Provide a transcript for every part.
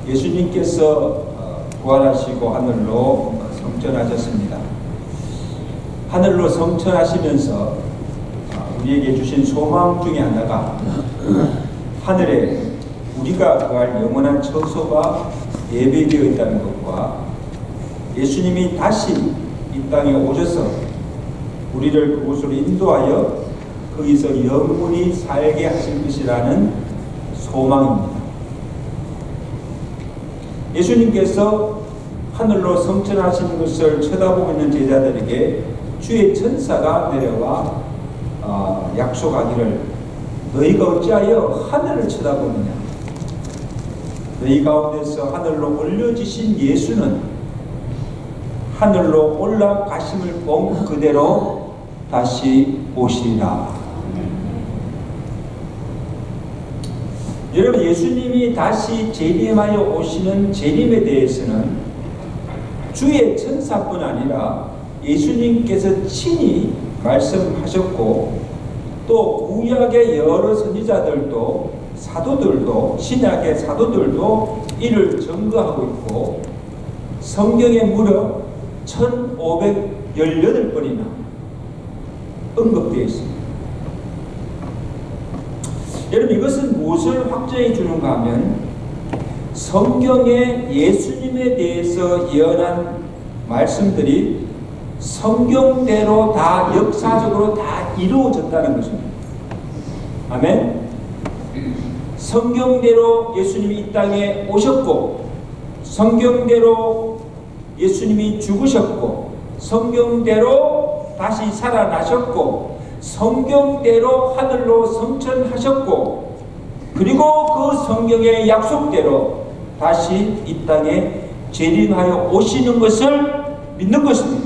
예수님께서 부활하시고 하늘로 성천하셨습니다. 하늘로 성천하시면서 우리에게 주신 소망 중에 하나가 하늘에 우리가 거할 영원한 처소가 예배되어 있다는 것과 예수님이 다시 이 땅에 오셔서 우리를 그곳으로 인도하여 거기서 영원히 살게 하실 것이라는 소망입니다. 예수님께서 하늘로 성천하시는 것을 쳐다보고 있는 제자들에게 주의 천사가 내려와 약속하기를 너희가 어찌하여 하늘을 쳐다보느냐. 너희 가운데서 하늘로 올려지신 예수는 하늘로 올라가심을 본 그대로 다시 오시리라. 여러분, 예수님이 다시 재림하여 오시는 재림에 대해서는 주의 천사뿐 아니라 예수님께서 친히 말씀하셨고 또 구약의 여러 선지자들도 사도들도 신약의 사도들도 이를 증거하고 있고 성경에 무려 1518번이나 언급되어 있습니다. 여러분, 이것은 무엇을 확정해 주는가 하면 성경에 예수님에 대해서 예언한 말씀들이 성경대로 다 역사적으로 다 이루어졌다는 것입니다. 아멘. 성경대로 예수님이 이 땅에 오셨고 성경대로 예수님이 죽으셨고 성경대로 다시 살아나셨고 성경대로 하늘로 성천하셨고 그리고 그 성경의 약속대로 다시 이 땅에 재림하여 오시는 것을 믿는 것입니다.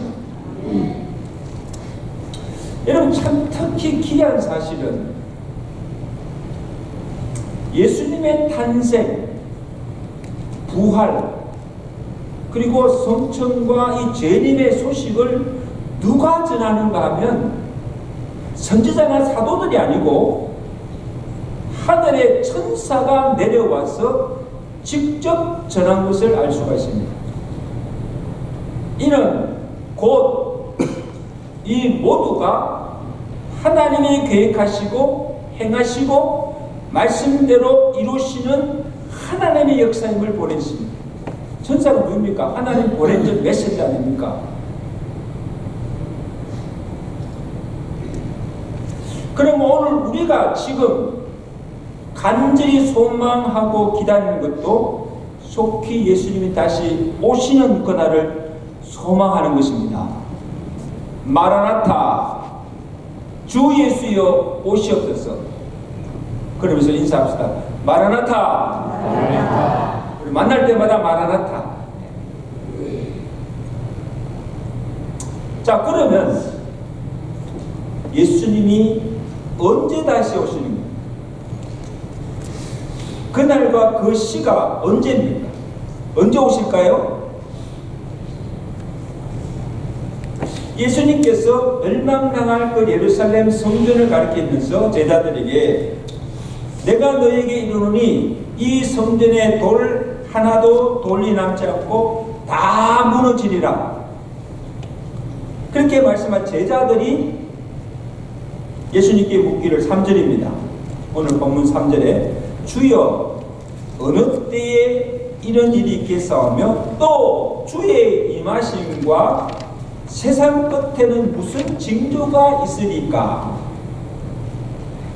여러분, 참 특히 귀한 사실은 예수님의 탄생, 부활, 그리고 성천과 이 재림의 소식을 누가 전하는가 하면 선지자나 사도들이 아니고 하늘의 천사가 내려와서 직접 전한 것을 알 수가 있습니다. 이는 곧 이 모두가 하나님이 계획하시고 행하시고 말씀대로 이루시는 하나님의 역사임을 보냈습니다. 천사가 누굽니까? 하나님 보낸 전 메시지 아닙니까? 그럼 오늘 우리가 지금 간절히 소망하고 기다리는 것도 속히 예수님이 다시 오시는 그날을 소망하는 것입니다. 마라나타, 주 예수여 오시옵소서. 그러면서 인사합시다. 마라나타. 마라나타. 우리 만날 때마다 마라나타. 자, 그러면 예수님이 언제 다시 오시는 거예요? 그날과 그 시가 언제입니까? 언제 오실까요? 예수님께서 멸망당할 그 예루살렘 성전을 가리키면서 제자들에게 내가 너에게 이르노니 이 성전에 돌 하나도 돌이 남지 않고 다 무너지리라. 그렇게 말씀한 제자들이 예수님께 묻기를 3절입니다. 오늘 본문 3절에 주여 어느 때에 이런 일이 있겠사오며 또 주의 임하심과 세상 끝에는 무슨 징조가 있으리까?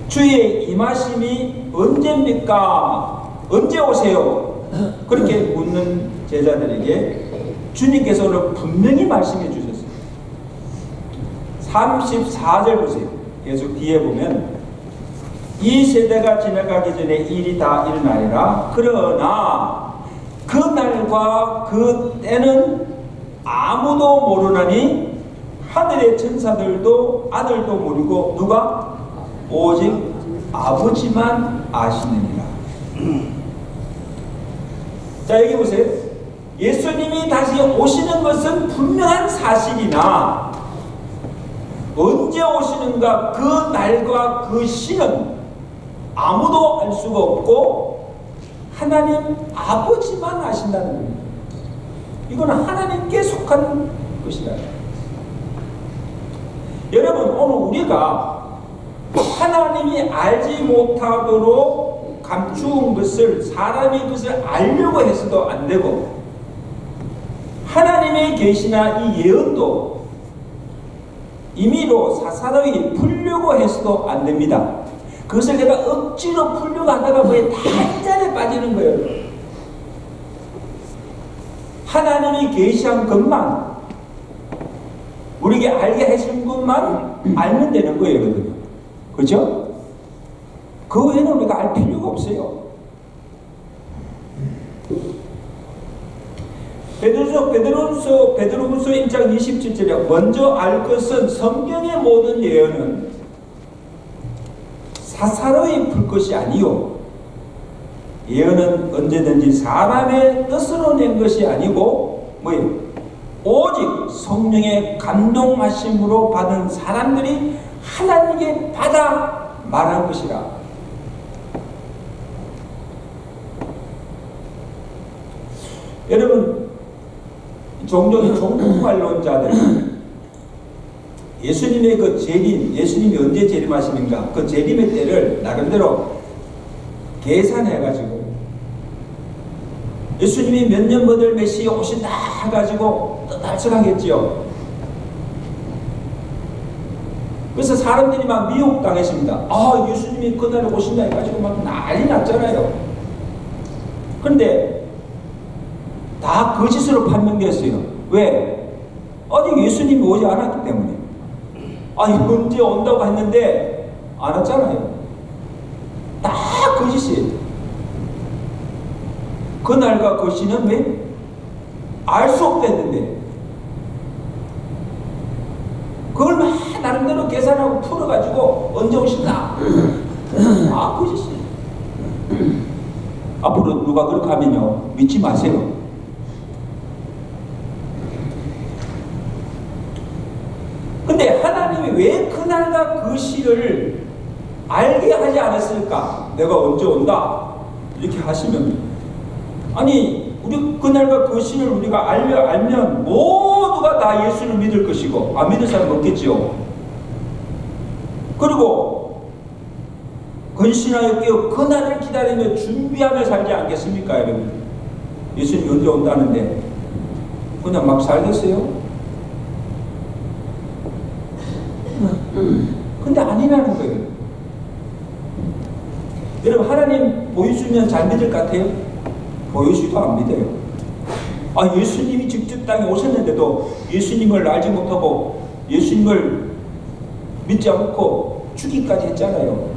주의 임하심이 언제입니까? 언제 오세요? 그렇게 묻는 제자들에게 주님께서 오늘 분명히 말씀해 주셨어요. 34절 보세요. 계속 뒤에 보면 이 세대가 지나가기 전에 일이 다 일어나리라. 그러나 그 날과 그 때는 아무도 모르나니 하늘의 천사들도 아들도 모르고 누가? 오직 아버지만 아시느니라. 자, 여기 보세요. 예수님이 다시 오시는 것은 분명한 사실이나 언제 오시는가 그 날과 그 시는 아무도 알 수가 없고 하나님 아버지만 아신다는 겁니다. 이거는 하나님께 속한 것이다. 여러분, 오늘 우리가 하나님이 알지 못하도록 감추은 것을 사람이 그것을 알려고 해서도 안 되고, 하나님의 계시나 이 예언도 임의로 사사로이 풀려고 해서도 안 됩니다. 그것을 내가 억지로 풀려고 하다가 뭐에 단전에 빠지는 거예요. 하나님이 계시한 것만, 우리에게 알게 해준 것만 알면 되는 거예요, 여러분. 그렇죠? 그 외에는 우리가 알 필요가 없어요. 베드로후서 1장 27절에 먼저 알 것은 성경의 모든 예언은 사사로이 풀 것이 아니요, 예언은 언제든지 사람의 뜻으로 낸 것이 아니고 뭐예요? 오직 성령의 감동하심으로 받은 사람들이 하나님께 받아 말한 것이라. 여러분, 종종 이 종말론자들, 예수님의 그 재림, 예수님이 언제 재림하시는가, 그 재림의 때를 나름대로 계산해가지고 예수님이 몇 년 버들 메시아 오신다 해가지고 달성하겠지요. 그래서 사람들이 막 미혹당했습니다. 아, 예수님이 그날에 오신다 해가지고 막 난리 났잖아요. 그런데 다 거짓으로 판명되었어요. 왜? 아직 예수님이 오지 않았기 때문에. 아니, 언제 온다고 했는데 안 왔잖아요. 다 거짓이에요. 그날과 그 시는 왜? 알 수 없댔는데 그걸 막 나름대로 계산하고 풀어가지고 언제 오신다? 아, 거짓이에요. 앞으로 누가 그렇게 하면요, 믿지 마세요. 근데 하나님이 왜 그날과 그 시를 알게 하지 않았을까? 내가 언제 온다? 이렇게 하시면, 아니, 우리 그날과 그 시를 우리가 알면 모두가 다 예수를 믿을 것이고, 안 믿을 사람 없겠지요. 그리고 근신하여 깨어 그날을 기다리며 준비하며 살지 않겠습니까, 여러분? 예수님이 언제 온다는데 그냥 막 살겠어요? 근데 아니라는 거예요. 여러분, 하나님 보여주면 잘 믿을 것 같아요? 보여주지도 안 믿어요. 아, 예수님이 직접 땅에 오셨는데도 예수님을 알지 못하고 예수님을 믿지 않고 죽기까지 했잖아요.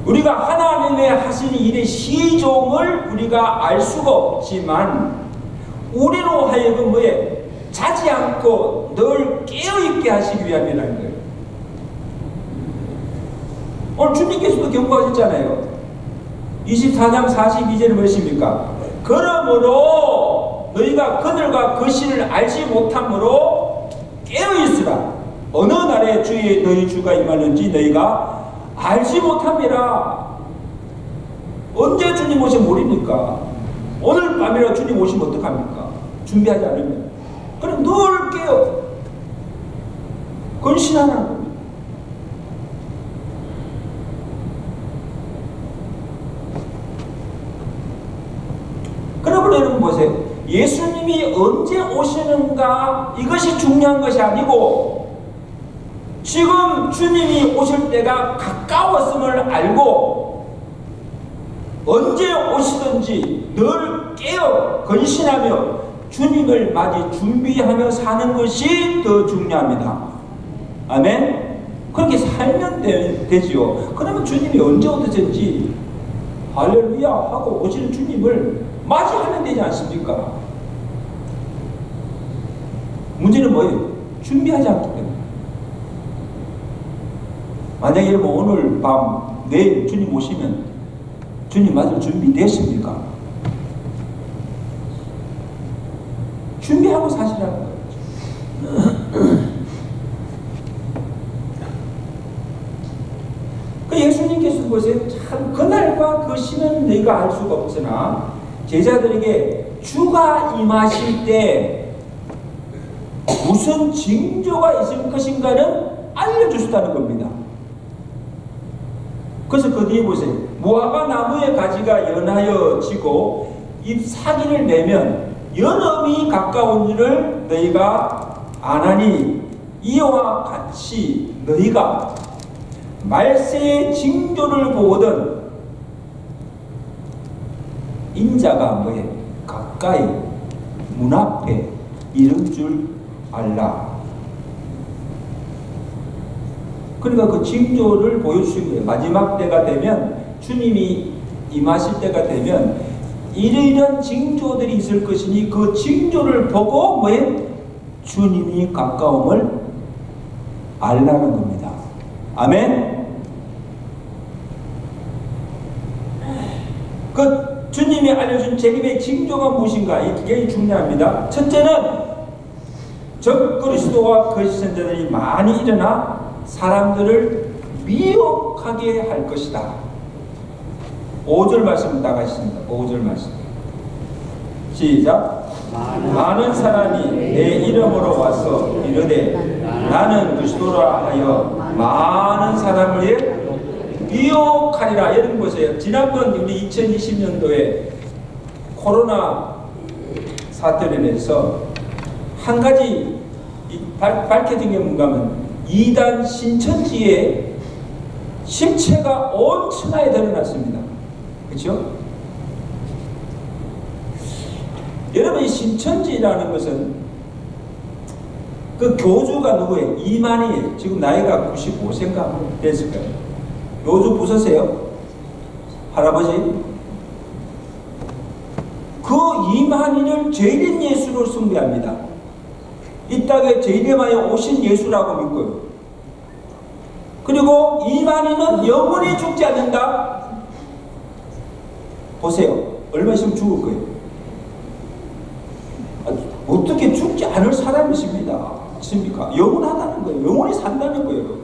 우리가 하나님의 하시는 일의 시종을 우리가 알 수가 없지만 우리로 하여금 뭐에 자지 않고 늘 깨어있게 하시기 위함이라는 거예요. 오늘 주님께서도 경고하셨잖아요. 24장 42절은 무엇입니까? 그러므로 너희가 그늘과 그 시를 알지 못함으로 깨어있으라. 어느 날에 주의 너희 주가 임하는지 너희가 알지 못함이라. 언제 주님 오시면 모릅니까? 오늘 밤이라 주님 오시면 어떡합니까? 준비하지 않으면. 그럼 늘 깨어 근신하는 겁니다. 그러므로 여러분 보세요. 예수님이 언제 오시는가 이것이 중요한 것이 아니고 지금 주님이 오실 때가 가까웠음을 알고 언제 오시든지 늘 깨어 근신하며 주님을 맞이 준비하며 사는 것이 더 중요합니다. 아멘? 그렇게 살면 되지요. 그러면 주님이 언제 오든지 할렐루야 하고 오시는 주님을 맞이하면 되지 않습니까? 문제는 뭐예요? 준비하지 않기 때문에. 만약에 여러분 오늘 밤 내일 주님 오시면 주님 맞을 준비 됐습니까? 준비하고 사시라는 거예요. 그 예수님께서 보세요. 참 그날과 그 시는 너희가 알 수가 없으나 제자들에게 주가 임하실 때 무슨 징조가 있을 것인가는 알려주셨다는 겁니다. 그래서 그 뒤에 보세요. 무화과 나무의 가지가 연하여 지고 잎 사기를 내면 연음이 가까운 줄을 너희가 아나니 이와 같이 너희가 말세의 징조를 보거든 인자가 뭐해? 가까이 문 앞에 이른 줄 알라. 그러니까 그 징조를 보여주신 거예요. 마지막 때가 되면 주님이 임하실 때가 되면 이런 징조들이 있을 것이니 그 징조를 보고 뭐해? 주님이 가까움을 알라는 겁니다. 아멘. 그 주님이 알려준 재림의 징조가 무엇인가? 이게 중요합니다. 첫째는 적그리스도와 거짓선자들이 많이 일어나 사람들을 미혹하게 할 것이다. 5절 말씀 나가겠습니다. 5절 말씀 시작. 많은 사람이 내 이름으로 와서 이르되 나는 그리스도라 하여 많은 사람을 미혹하리라. 여러분 보세요. 지난번 우리 2020년도에 코로나 사태로 인해서 한 가지 밝혀진 게 뭔가 하면 이단 신천지의 실체가 온 천하에 드러났습니다. 그렇죠? 여러분 이 신천지라는 것은 그 교주가 누구예요? 이만희예요. 지금 나이가 95세인가 됐을 거예요. 교주 부서세요? 할아버지? 그 이만희를 재림 예수로 숭배합니다. 이 땅에 재림하여 오신 예수라고 믿고요. 그리고 이만희는 영원히 죽지 않는다. 보세요. 얼마 있으면 죽을 거예요. 어떻게 죽지 않을 사람이십니다. 영원하다는 거예요. 영원히 산다는 거예요.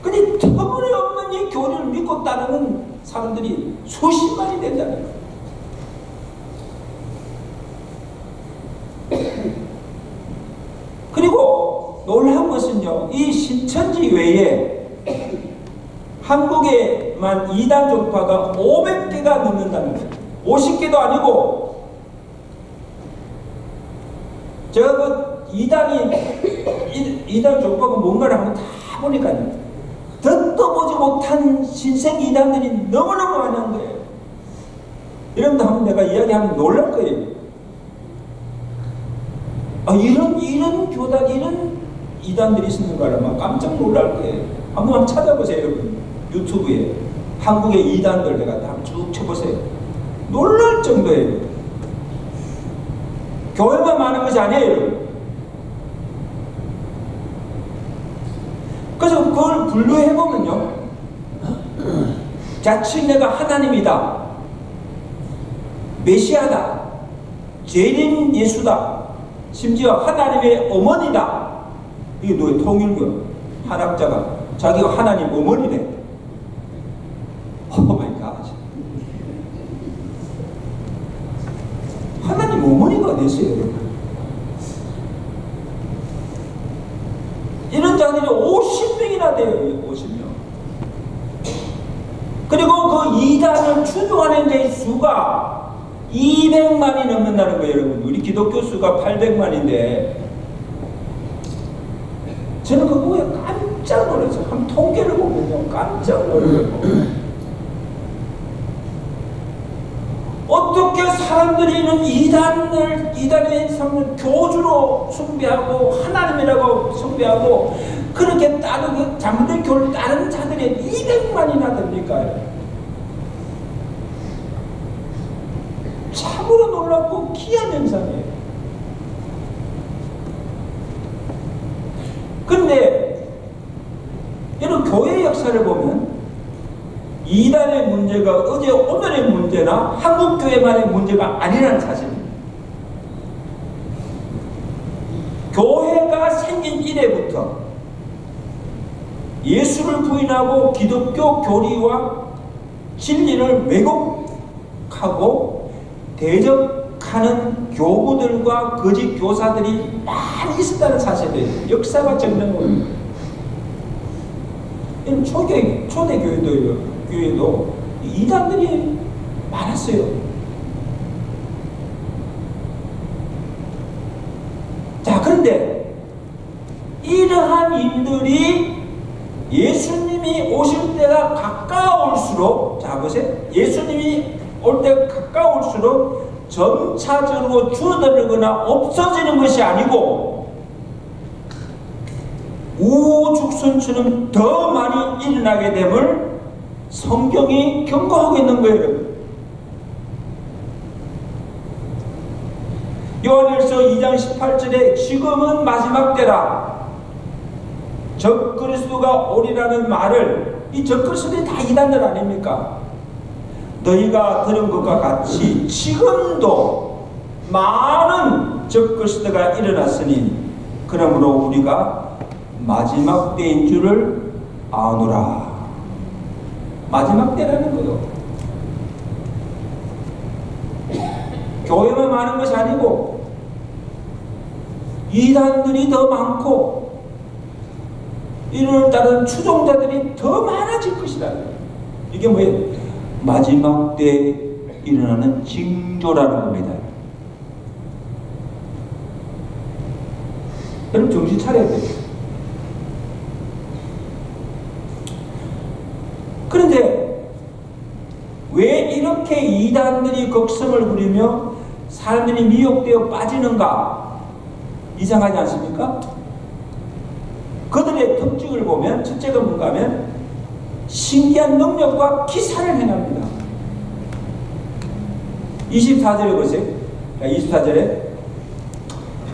근데 터무니없는 이 교리를 믿고 따르는 사람들이 수십만이 된다는 거예요. 그리고 놀라운 것은요, 이 신천지 외에 한국에만 이단 종파가 500개가 넘는다는 거예요. 50개도 아니고, 제가 그 이단 종파가 뭔가를 한번 다 보니까 듣도 보지 못한 신생 이단들이 너무너무 많은 거예요. 이런데 한번 내가 이야기하면 놀랄 거예요. 이런 교단, 이런 이단들이 있는 거 알면 깜짝 놀랄 거예요. 한번 찾아보세요, 여러분. 유튜브에. 한국의 이단들 내가 다 쭉 쳐보세요. 놀랄 정도예요. 교회만 많은 것이 아니에요, 여러분. 그래서 그걸 분류해보면요. 자칭 내가 하나님이다. 메시아다. 재림 예수다. 심지어 하나님의 어머니다. 이게 누구예요? 통일교 한학자가 자기가 하나님 어머니래. 오 마이 갓. 하나님 어머니가 됐어요, 여러분. 이런 자들이 50명이나 돼요. 50명. 그리고 그 이단을 추종하는 자의 수가 200만이 넘는다는 거예요, 여러분. 우리 기독교 수가 800만인데 저는 그거 보고 깜짝 놀랐어요. 한 통계를 보면요, 깜짝 놀라요. 어떻게 사람들이 이런 이단의 삶을 교주로 숭배하고 하나님이라고 숭배하고 그렇게 따르고 잘못된 교를 따르는 자들이 200만이나 됩니까? 참으로 놀랍고 기이한 현상이에요. 그런데 이런 교회 역사를 보면 이단의 문제가 어제 오늘의 문제나 한국교회만의 문제가 아니라는 사실입니다. 교회가 생긴 이래부터 예수를 부인하고 기독교 교리와 진리를 왜곡하고 대적하는 교부들과 거짓 교사들이 많이 있었다는 사실을 역사가 증명하고 있습니다. 초대 교회도 이단들이 많았어요. 자, 그런데 이러한 인들이 예수님이 오실 때가 가까울수록, 자 보세요, 예수님이 올 때가 가까울수록 점차적으로 줄어들거나 없어지는 것이 아니고 우후죽순처럼 더 많이 일어나게 됨을 성경이 경고하고 있는 거예요, 여러분. 요한일서 2장 18절에 지금은 마지막 때라, 적그리스도가 오리라는 말을, 이 적그리스도들이 다 이단들 아닙니까? 너희가 들은 것과 같이 지금도 많은 적그리스도가 일어났으니 그러므로 우리가 마지막 때인 줄을 아노라. 마지막 때라는 거요. 교회만 많은 것이 아니고 이단들이 더 많고 이를 따른 추종자들이 더 많아질 것이다. 이게 뭐예요? 마지막 때 일어나는 징조라는 겁니다. 여러분 정신 차려야 돼요. 그런데 왜 이렇게 이단들이 걱성을 부리며 사람들이 미혹되어 빠지는가? 이상하지 않습니까? 그들의 특징을 보면 첫째가 뭔가 하면 신기한 능력과 기사를 행합니다. 24절에 보세요. 24절에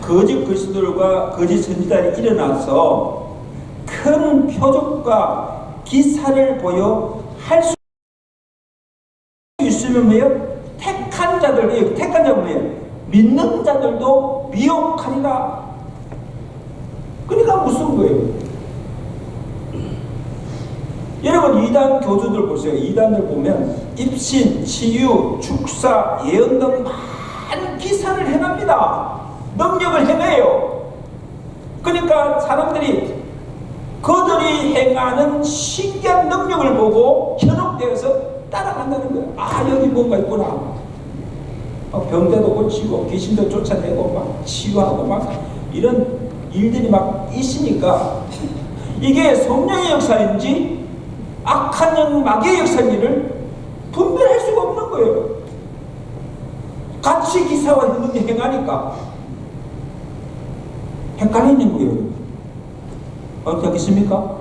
거짓 그리스도들과 거짓 선지자들이 일어나서 큰 표적과 기사를 보여 할 수 있으면 뭐예요? 택한 자들, 택한 자는 뭐예요? 믿는 자들도 미혹하리라. 그러니까 무슨 거예요? 여러분 이단 교주들 보세요. 이단들 보면 입신, 치유, 축사, 예언 등 많은 기사를 행합니다. 능력을 행해요. 그러니까 사람들이 그들이 행하는 신기한 능력을 보고 현혹되어서 따라간다는 거예요. 아, 여기 뭔가 있구나. 병자도 고치고 귀신도 쫓아내고 막 치유하고 막 이런 일들이 막 있으니까 이게 성령의 역사인지 악한 마귀의 역사인지를 분별할 수가 없는 거예요. 같이 기사와 능력 행하니까 헷갈리는 거예요. 어떻게 하겠습니까?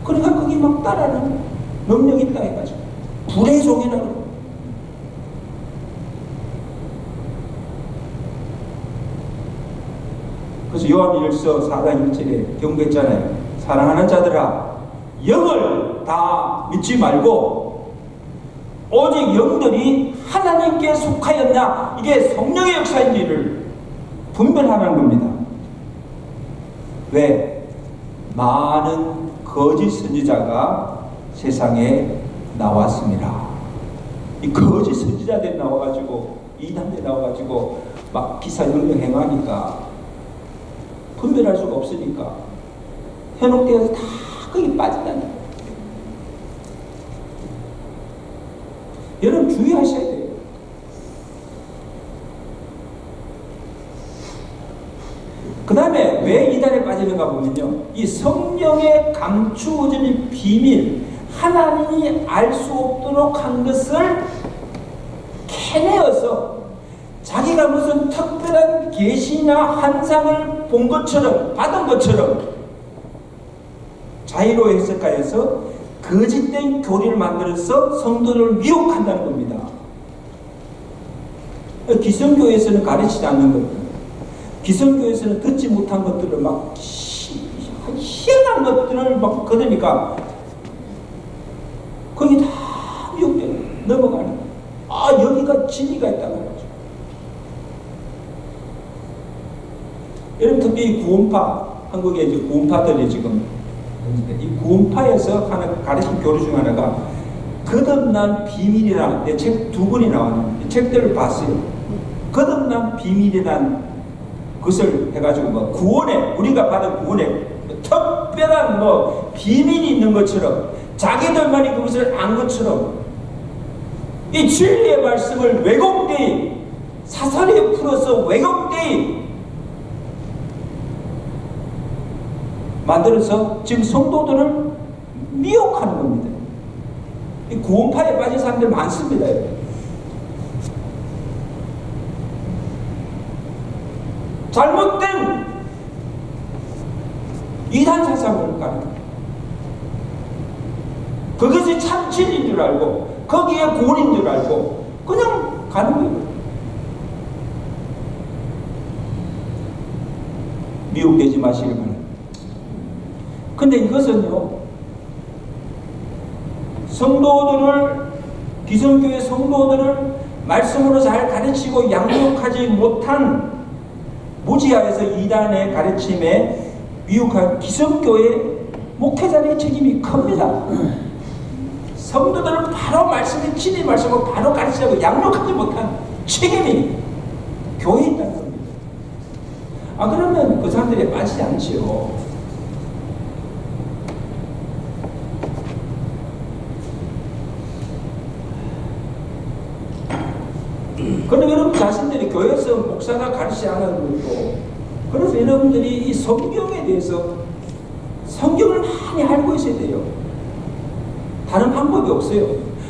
그러니까 거기 막 따라하는 능력이 있다 해가지고 불의 종이라고. 그래서 요한일서 4장 1절에 경고했잖아요. 사랑하는 자들아, 영을 다 믿지 말고 오직 영들이 하나님께 속하였냐, 이게 성령의 역사인지를 분별하라는 겁니다. 왜? 많은 거짓 선지자가 세상에 나왔습니다. 이 거짓 선지자들이 나와가지고 이단들이 나와가지고 막 기사 능력 행하니까 분별할 수가 없으니까 현혹되어서 다 거기 빠진다는 거예요. 여러분 주의하셔야 돼요. 그 다음에 왜 이단에 빠지는가 보면요, 이 성령의 감추어진 비밀, 하나님이 알 수 없도록 한 것을 캐내어서 자기가 무슨 특별한 계시나 환상을 본 것처럼, 받은 것처럼 자의로 해석하여서 거짓된 교리를 만들어서 성도를 미혹한다는 겁니다. 기성교에서는 가르치지 않는 것들, 기성교에서는 듣지 못한 것들을 막 희한한 것들을 막 거두니까 거기 다 미혹되어 넘어가는 거예요. 아, 여기가 진리가 있다는 거죠. 여러분 특히 구원파 한국의 이제 구원파들이 지금 이 구원파에서 하는 가르침 교리 중 하나가 거듭난 비밀이라는 책 두 권이 나왔는데 책들을 봤어요. 거듭난 비밀이란 것을 해가지고 뭐 구원에 우리가 받은 구원에 특별한 뭐 비밀이 있는 것처럼 자기들만이 그것을 안 것처럼 이 진리의 말씀을 왜곡되이 사설에 풀어서 왜곡되이 만들어서 지금 성도들을 미혹하는 겁니다. 이 구원파에 빠진 사람들 많습니다. 잘못된 이단 사상을 가르쳐 그것이 참 진리인 줄 알고 거기에 구원인 줄 알고 그냥 가는 거예요. 미혹되지 마시길 바랍니다. 근데 이것은요, 성도들을, 기성교회 성도들을 말씀으로 잘 가르치고 양육하지 못한 무지하에서 이단의 가르침에 미혹한 기성교회 목회자의 책임이 큽니다. 성도들을 바로 말씀에 진리 말씀을 바로 가르치고 양육하지 못한 책임이 교회에 있다는 겁니다. 그러면 그 사람들이 빠지지 않지요. 그럼 여러분 자신들이 교회에서 목사가 가르치지 않은 것도 그래서 여러분들이 이 성경에 대해서 성경을 많이 알고 있어야 돼요. 다른 방법이 없어요.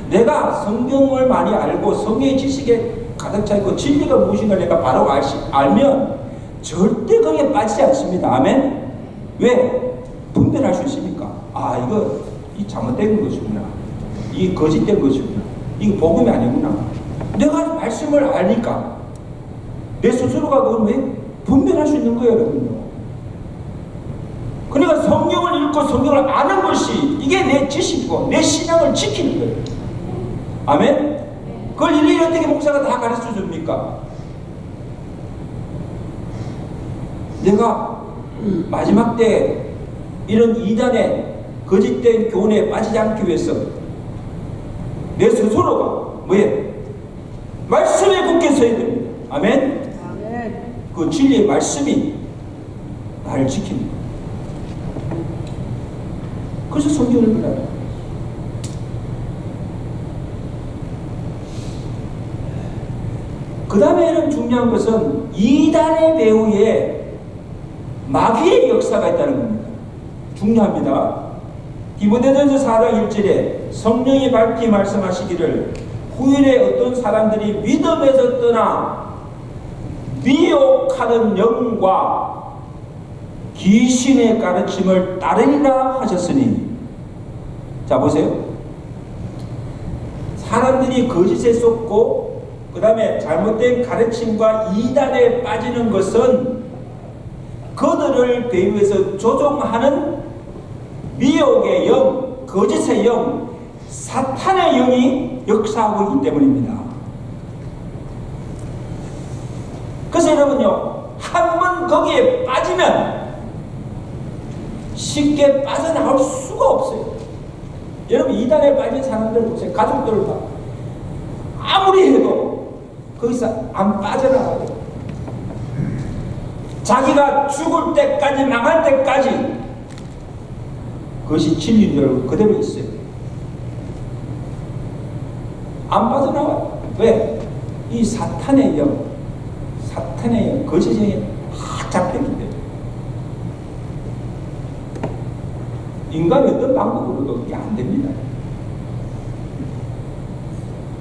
내가 성경을 많이 알고 성경의 지식에 가득 차 있고 진리가 무엇인가 내가 바로 알면 절대 거기에 빠지지 않습니다. 아멘? 왜? 분별할 수 있으니까. 이거 이 잘못된 것이구나. 이 거짓된 것이구나. 이거 복음이 아니구나. 내가 말씀을 아니까 내 스스로가 그걸 왜 분별할 수 있는 거예요, 여러분요. 그러니까 성경을 읽고 성경을 아는 것이 이게 내 지식이고 내 신앙을 지키는 거예요. 아멘? 그걸 일일이 어떻게 목사가 다 가르쳐 줍니까? 내가 마지막 때 이런 이단의 거짓된 교훈에 빠지지 않기 위해서 내 스스로가 뭐예요? 말씀에 굳게 서야 됩니다. 아멘? 아멘. 그 진리의 말씀이 나를 지킵니다. 그래서 성경을 보라. 그 다음에는 중요한 것은 이단의 배후에 마귀의 역사가 있다는 겁니다. 중요합니다. 디모데전서 4장 1절에 성령이 밝히 말씀하시기를 후일에 어떤 사람들이 믿음에서 떠나 미혹하는 영과 귀신의 가르침을 따르리라 하셨으니, 자 보세요. 사람들이 거짓에 쏟고 그 다음에 잘못된 가르침과 이단에 빠지는 것은 그들을 배후에서 조종하는 미혹의 영, 거짓의 영, 사탄의 영이 역사하고 있기 때문입니다. 그래서 여러분요, 한번 거기에 빠지면 쉽게 빠져나올 수가 없어요. 여러분 이단에 빠진 사람들 보세요. 가족들을 봐. 아무리 해도 거기서 안 빠져나가요. 자기가 죽을 때까지, 망할 때까지 그것이 진리인 줄 알고 그대로 있어요. 안 빠져나와요. 왜? 이 사탄의 영, 거짓의 영에 다 잡혔기 때문에. 인간이 어떤 방법으로도 그게 안 됩니다.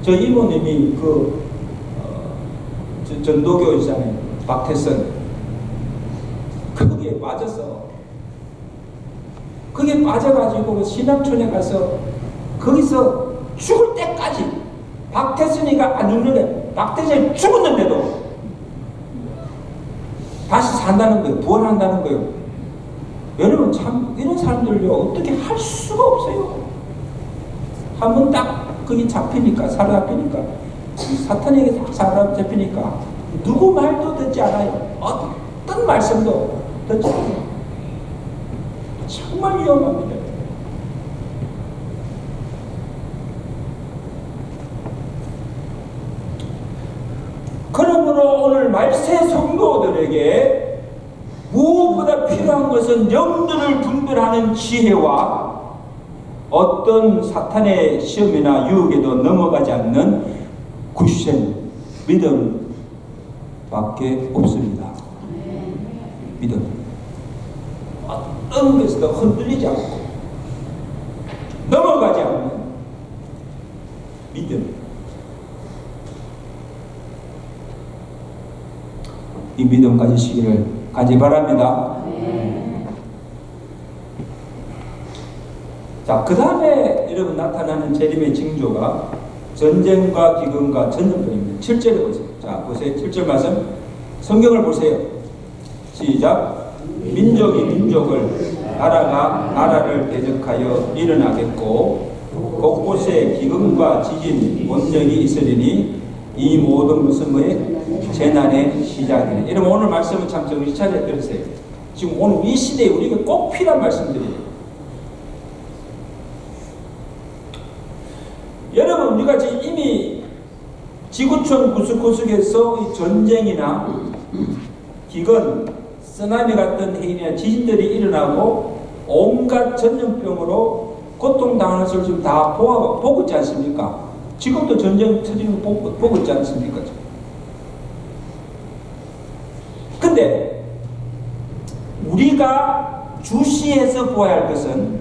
저 이모님이 전도교이잖아요. 박태선. 거기에 빠져서, 거기에 빠져가지고 신앙촌에 가서 거기서 죽을 때까지 박태선이가 안 죽는데, 박태선이 죽었는데도 다시 산다는 거예요. 부활한다는 거예요. 여러분 참 이런 사람들요 어떻게 할 수가 없어요. 한번 딱 거기 잡히니까, 사로잡히니까, 사탄에게 딱 사로잡히니까 누구 말도 듣지 않아요. 어떤 말씀도 듣지 않아요. 정말 위험합니다. 그러므로 오늘 말세 성도들에게 무엇보다 필요한 것은 영들을 분별하는 지혜와 어떤 사탄의 시험이나 유혹에도 넘어가지 않는 굳센 믿음밖에 없습니다. 믿음. 어떤 것에도 흔들리지 않고 넘어가지 않는 믿음. 이 믿음 가지시기를 간절히 바랍니다. 자, 그 다음에 여러분 나타나는 재림의 징조가 전쟁과 기근과 전염병입니다. 7절에 보세요. 자, 보세요. 7절 말씀. 성경을 보세요. 시작. 민족이 민족을, 나라가 나라를 대적하여 일어나겠고 곳곳에 기근과 지진, 원정이 있으리니 이 모든 것은 뭐예요? 재난의 시작이네. 여러분 오늘 말씀은 참 정신 차려 들으세요. 지금 오늘 이 시대에 우리가 꼭 필요한 말씀들이에요. 여러분 우리가 지금 이미 지구촌 구석구석에서 이 전쟁이나 기근, 쓰나미 같은 해이나 지진들이 일어나고 온갖 전염병으로 고통당하는 것을 지금 다 보고 있지 않습니까? 지금도 전쟁 터지는 거 보고 있지 않습니까? 근데 우리가 주시해서 보아야 할 것은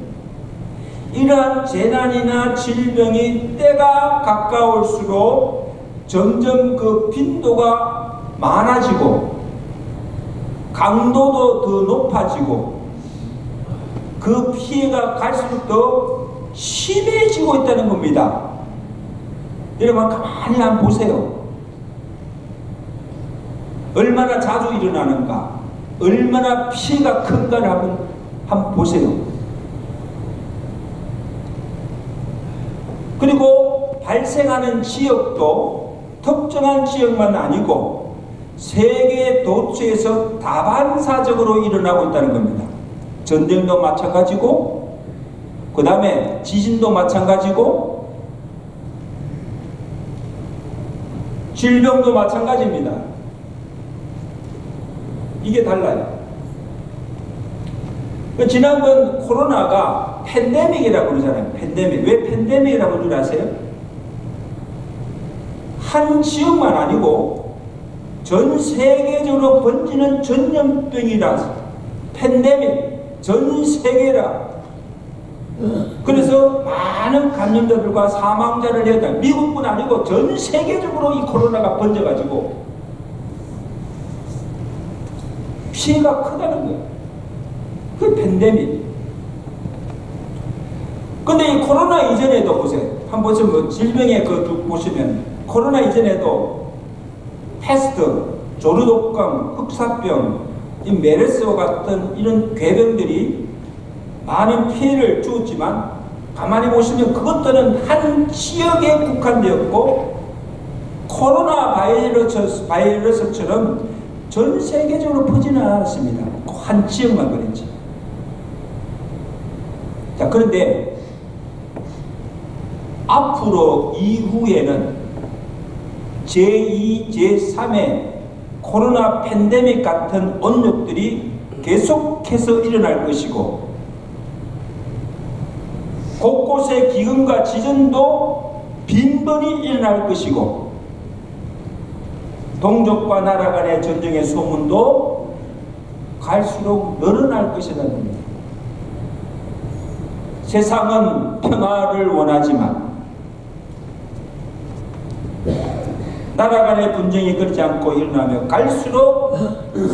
이러한 재난이나 질병이 때가 가까울수록 점점 그 빈도가 많아지고 강도도 더 높아지고 그 피해가 갈수록 더 심해지고 있다는 겁니다. 여러분 가만히 한번 보세요. 얼마나 자주 일어나는가, 얼마나 피해가 큰가를 한번 보세요. 그리고 발생하는 지역도 특정한 지역만 아니고 세계 도처에서 다반사적으로 일어나고 있다는 겁니다. 전쟁도 마찬가지고 그 다음에 지진도 마찬가지고 질병도 마찬가지입니다. 이게 달라요. 지난번 코로나가 팬데믹이라고 그러잖아요. 팬데믹. 왜 팬데믹이라고 그러는 줄 아세요? 한 지역만 아니고 전 세계적으로 번지는 전염병이라 팬데믹. 전 세계라. 그래서 많은 감염자들과 사망자를 했다. 미국뿐 아니고 전 세계적으로 이 코로나가 번져가지고 피해가 크다는 거예요. 그 팬데믹. 근데 이 코로나 이전에도 보세요. 한번 보시면 질병의 그 보시면 코로나 이전에도 패스트, 조류독감, 흑사병, 이 메르스와 같은 이런 괴병들이 많은 피해를 주었지만 가만히 보시면 그것들은 한 지역에 국한되었고 코로나 바이러스처럼 전 세계적으로 퍼지는 않았습니다. 한 지역만 그랬지. 자, 그런데 앞으로 이후에는 제2, 제3의 코로나 팬데믹 같은 언역들이 계속해서 일어날 것이고 곳곳의 기근과 지진도 빈번히 일어날 것이고 동족과 나라 간의 전쟁의 소문도 갈수록 늘어날 것이라는 겁니다. 세상은 평화를 원하지만 나라 간의 분쟁이 그렇지 않고 일어나며 갈수록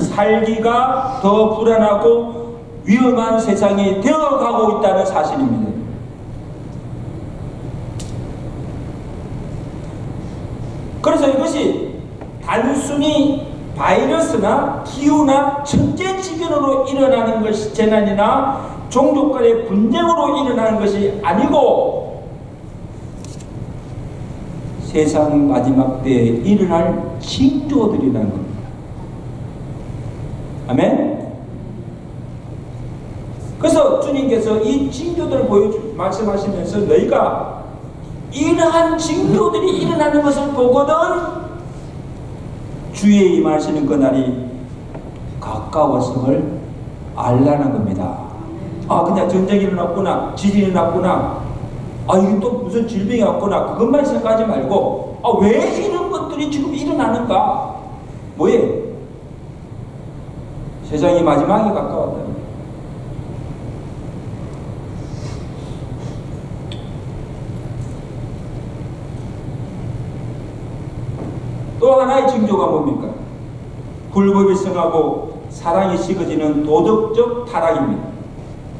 살기가 더 불안하고 위험한 세상이 되어가고 있다는 사실입니다. 그래서 이것이 단순히 바이러스나 기후나 천재지변으로 일어나는 것이 재난이나 종족 간의 분쟁으로 일어나는 것이 아니고 세상 마지막 때에 일어날 징조들이라는 겁니다. 아멘? 그래서 주님께서 이 징조들을 말씀하시면서 너희가 이러한 징조들이 일어나는 것을 보거든 주의 임하시는 그날이 가까웠음을 알라는 겁니다. 아, 그냥 전쟁이 일어났구나, 지진이 일어났구나, 아, 이게 또 무슨 질병이 왔구나, 그것만 생각하지 말고, 아, 왜 이런 것들이 지금 일어나는가? 뭐예요? 세상이 마지막에 가까웠다. 또 하나의 징조가 뭡니까? 불법이 성하고 사랑이 식어지는 도덕적 타락입니다.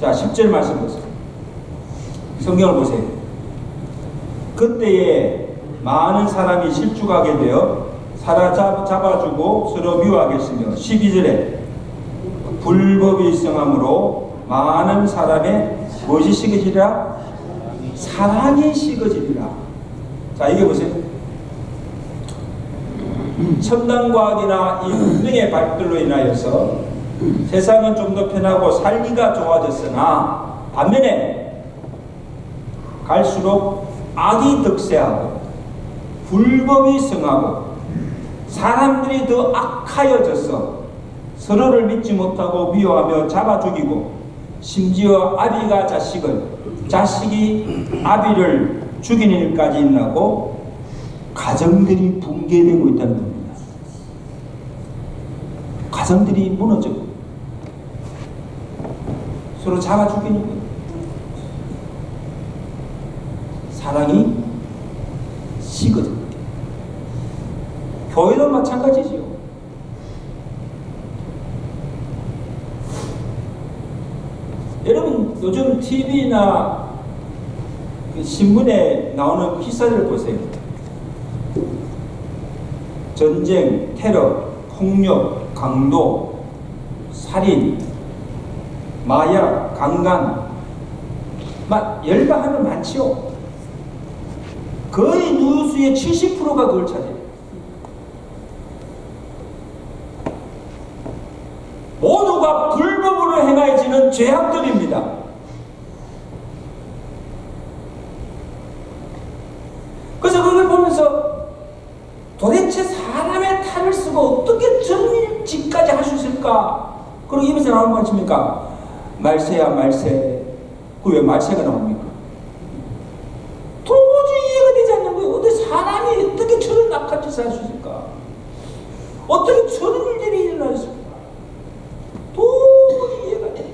자, 10절 말씀 보세요. 성경을 보세요. 그때에 많은 사람이 실족하게 되어 사로잡아주고 서로 미워하겠으며 12절에 불법이 성함으로 많은 사람의 무엇이 식어지리라? 사랑이 식어지리라. 자, 이게 보세요. 첨단 과학이나 이 문명의 발달로 인하여서 세상은 좀 더 편하고 살기가 좋아졌으나 반면에 갈수록 악이 득세하고 불법이 성하고 사람들이 더 악하여져서 서로를 믿지 못하고 미워하며 잡아 죽이고 심지어 아비가 자식을, 자식이 아비를 죽이는 일까지 일어나고 가정들이 붕괴되고 있다는 겁니다. 가정들이 무너지고 서로 잡아 죽이는 거예요. 사랑이 식어져. 교회도 마찬가지지요. 여러분 요즘 TV나 신문에 나오는 기사를 보세요. 전쟁, 테러, 폭력, 강도, 살인, 마약, 강간, 막 열방하면 많지요. 거의 뉴스의 70%가 그걸 차지해요. 모두가 불법으로 행하여지는 죄악들입니다. 그래서 그걸 보면서 도대체 사람의 탈을 쓰고 어떻게 저런 짓까지 할 수 있을까? 그리고 입에서 나오는 건 뭡니까? 말세야 말세. 그 왜 말세가 나옵니까? 도저히 이해가 되지 않는 거예요. 어떻게 사람이 어떻게 저런 악한 짓을 할 수 있을까? 어떻게 저런 일들이 일어날 수 있을까? 도저히 이해가 돼.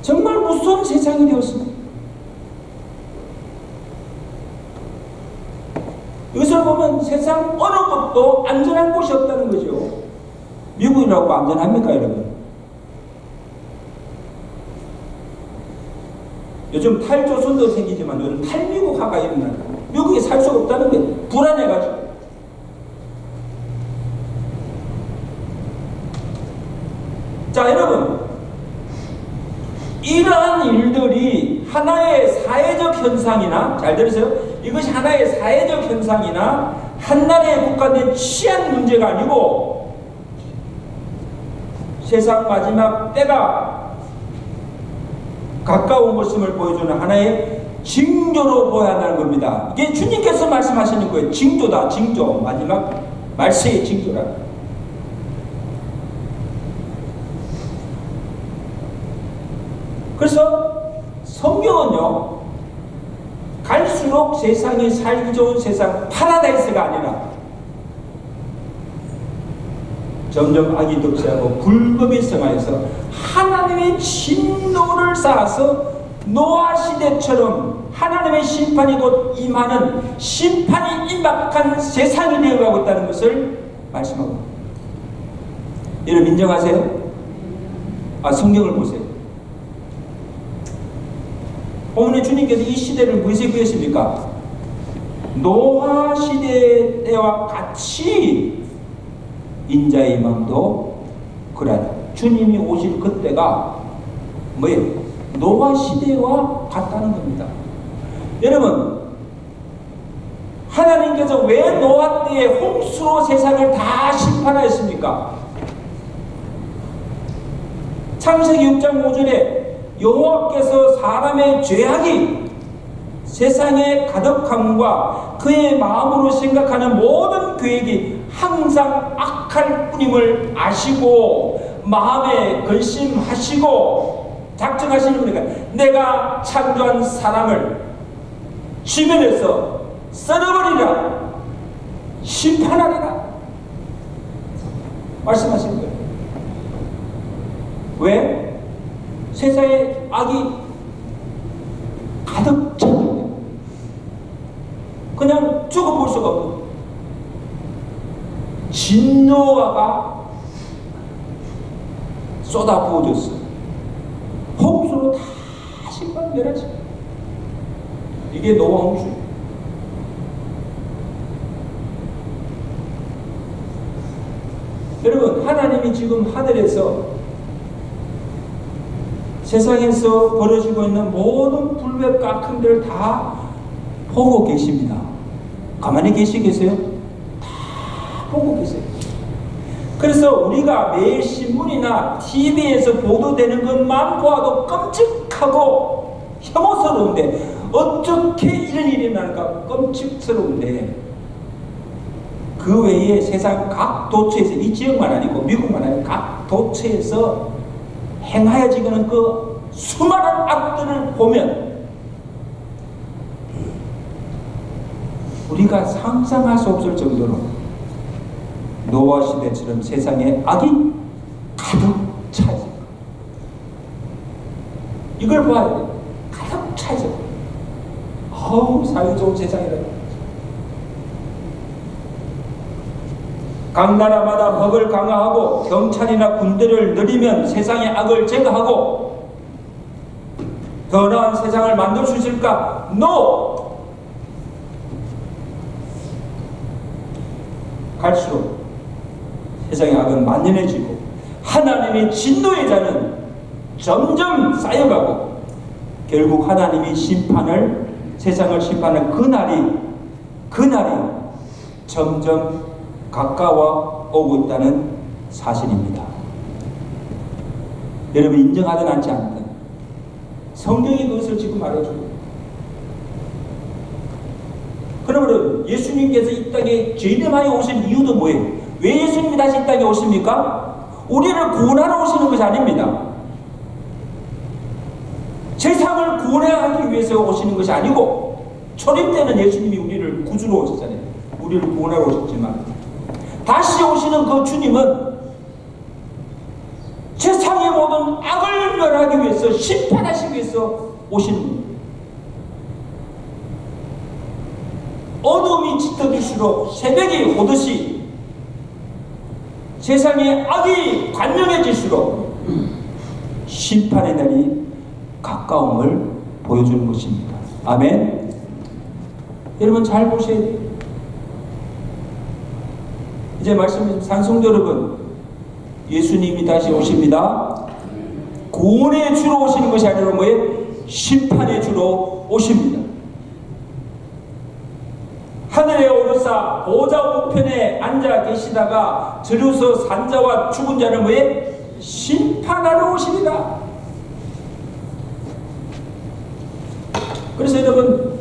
정말 무서운 세상이 되었습니다. 이것을 보면 세상 어느 곳도 안전한 곳이 없다는 거죠. 미국이라고 안전합니까, 여러분? 요즘 탈조선도 생기지만 요즘 탈미국화가 일어나요. 미국에 살 수가 없다는 게 불안해가지고. 자, 여러분, 이러한 일들이 하나의 사회적 현상이나, 잘 들으세요? 이것이 하나의 사회적 현상이나 한 나라에 국한된 치안 문제가 아니고 세상 마지막 때가 가까운 것임을 보여주는 하나의 징조로 보아야 한다는 겁니다. 이게 주님께서 말씀하시는 거예요. 징조다, 징조. 마지막 말세의 징조라. 그래서 성경은요, 갈수록 세상이 살기 좋은 세상, 파라다이스가 아니라 점점 악이 득세하고 불법이 성하여서 하나님의 진노를 쌓아서 노아 시대처럼 하나님의 심판이 곧 임하는 심판이 임박한 세상이 되어가고 있다는 것을 말씀하고, 여러분 인정하세요? 아, 성경을 보세요. 오늘 주님께서 이 시대를 무엇에 비유했습니까? 노아 시대 때와 같이 인자의 임함도 그러하다. 주님이 오실 그때가 뭐예요? 노아 시대와 같다는 겁니다. 여러분, 하나님께서 왜 노아 때에 홍수로 세상을 다 심판하였습니까? 창세기 6장 5절에 여호와께서 사람의 죄악이 세상의 가득함과 그의 마음으로 생각하는 모든 계획이 항상 악할 뿐임을 아시고 마음에 근심하시고 작정하시는 거니까 내가 창조한 사람을 지면에서 썰어버리라, 심판하리라 말씀하신 거예요. 왜? 세상에 악이 가득 차 있기 때문에 그냥 죽어볼 수가 없는 진노가 쏟아부어졌어요. 홍수로 다 심판멸하지. 이게 노아 홍수. 여러분, 하나님이 지금 하늘에서 세상에서 벌어지고 있는 모든 불법과 악행들을 다 보고 계십니다. 가만히 계시겠어요? 다 보고 계세요. 그래서 우리가 매일 신문이나 TV에서 보도되는 것만 보아도 끔찍하고 혐오스러운데 어떻게 이런 일이 일어날까 끔찍스러운데 그 외에 세상 각 도처에서 이 지역만 아니고 미국만 아니고 각 도처에서 행하여지는 그 수많은 악들을 보면 우리가 상상할 수 없을 정도로 노아 시대처럼 세상에 악이 가득 차 있어요. 이걸 봐야 돼요. 가득 차 있어요. 어우, 살기 좋은 세상이다. 각 나라마다 법을 강화하고 경찰이나 군대를 늘리면 세상의 악을 제거하고 더 나은 세상을 만들 수 있을까? NO! 갈수록 세상의 악은 만연해지고 하나님의 진노의 자는 점점 쌓여가고 결국 하나님이 세상을 심판할 그날이 점점 가까워 오고 있다는 사실입니다. 여러분, 인정하든 않지 않든 성경이 그것을 지금 말해주고, 그러면 예수님께서 이 땅에 죄인하여 오신 이유도 뭐예요? 왜 예수님이 다시 이 땅에 오십니까? 우리를 구원하러 오시는 것이 아닙니다. 세상을 구원하기 위해서 오시는 것이 아니고, 초림 때는 예수님이 우리를 구주로 오셨잖아요. 우리를 구원하러 오셨지만 다시 오시는 그 주님은 세상의 모든 악을 멸하기 위해서, 심판하시기 위해서 오시는 거예요. 어둠이 짙어질수록 새벽이 오듯이 세상의 악이 관영해질수록 심판의 날이 가까움을 보여주는 것입니다. 아멘. 여러분, 잘 보셔야 돼요. 이제 말씀드린 산성도 여러분, 예수님이 다시 오십니다. 구원의 주로 오시는 것이 아니라 뭐예요? 심판의 주로 오십니다. 하늘에 오르사 보좌 우편에 앉아 계시다가 저리서 산자와 죽은 자를 뭐예요? 심판하러 오시리라. 그래서 여러분,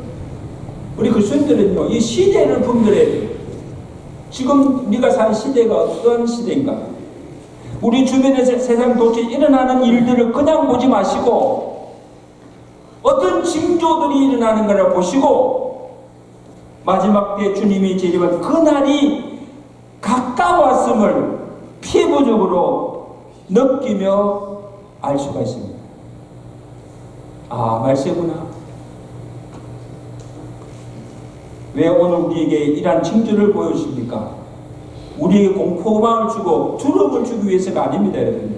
우리 그리스도인들은요, 이 시대를 분별해야 돼요. 지금 우리가 사는 시대가 어떤 시대인가? 우리 주변에서 세상 도처에 일어나는 일들을 그냥 보지 마시고 어떤 징조들이 일어나는가를 보시고 마지막 때 주님이 재림할 그날이 가까웠음을 피부적으로 느끼며 알 수가 있습니다. 아, 말세구나. 왜 오늘 우리에게 이러한 징조를 보여주십니까? 우리에게 공포감을 주고 두려움을 주기 위해서가 아닙니다, 여러분.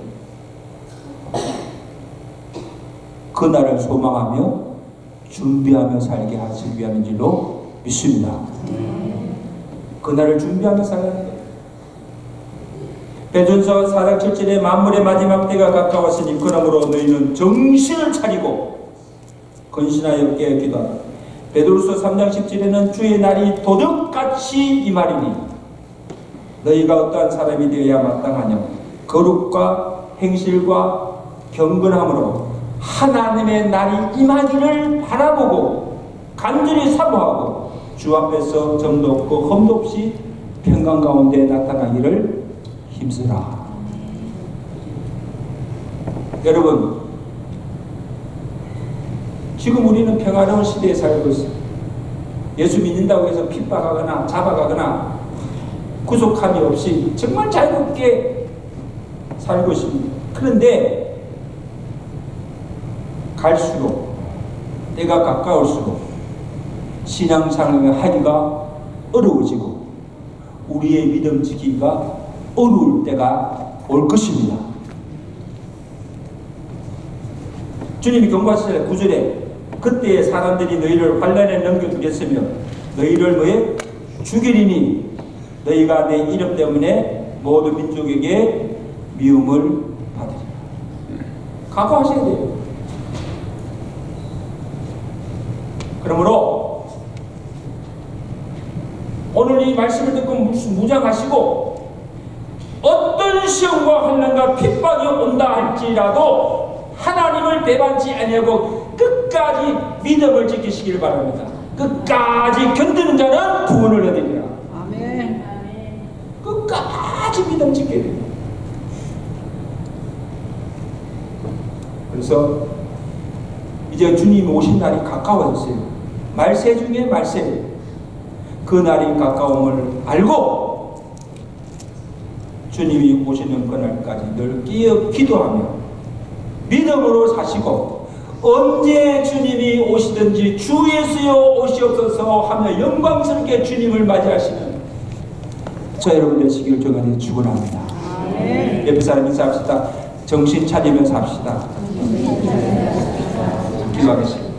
그날을 소망하며 준비하며 살게 하시기 위함인 줄로 믿습니다. 그날을 준비하며 살아야 돼요. 베드로전서 4장 7절에 만물의 마지막 때가 가까웠으니 그러므로 너희는 정신을 차리고 근신하여 깨어 기도하라. 베드로서 3장 10절에는 주의 날이 도둑같이 임하리니 너희가 어떠한 사람이 되어야 마땅하냐. 거룩과 행실과 경건함으로 하나님의 날이 임하기를 바라보고 간절히 사모하고 주 앞에서 점도 없고 흠도 없이 평강 가운데 나타나기를 힘쓰라. 여러분, 지금 우리는 평화로운 시대에 살고 있습니다. 예수 믿는다고 해서 핍박하거나 잡아가거나 구속함이 없이 정말 자유롭게 살고 있습니다. 그런데 갈수록 때가 가까울수록 신앙생활을 하기가 어려워지고 우리의 믿음 지키기가 어려울 때가 올 것입니다. 주님이 경고하시잖아요. 9절에 그때의 사람들이 너희를 환난에 넘겨주겠으며 너희를 뭐에 죽이리니 너희가 내 이름 때문에 모든 민족에게 미움을 받으리라. 각오하셔야 돼요. 그러므로 오늘 이 말씀을 듣고 무장하시고 어떤 시험과 환난과 핍박이 온다 할지라도 하나님을 배반치 아니하고 끝까지 믿음을 지키시길 바랍니다. 끝까지 견디는 자는 구원을 얻으리라. 아멘. 끝까지 믿음 지켜야 됩니다. 그래서 이제 주님이 오신 날이 가까워졌어요. 말세 중에 말세. 그 날이 가까움을 알고 주님이 오시는 그날까지 늘 끼어 기도하며 믿음으로 사시고 언제 주님이 오시든지 주 예수여 오시옵소서 하며 영광스럽게 주님을 맞이하시는 저 여러분 되시길 주간에 축원합니다. 옆에 사람 인사합시다. 정신 차리면서 합시다. 기도하겠습니다.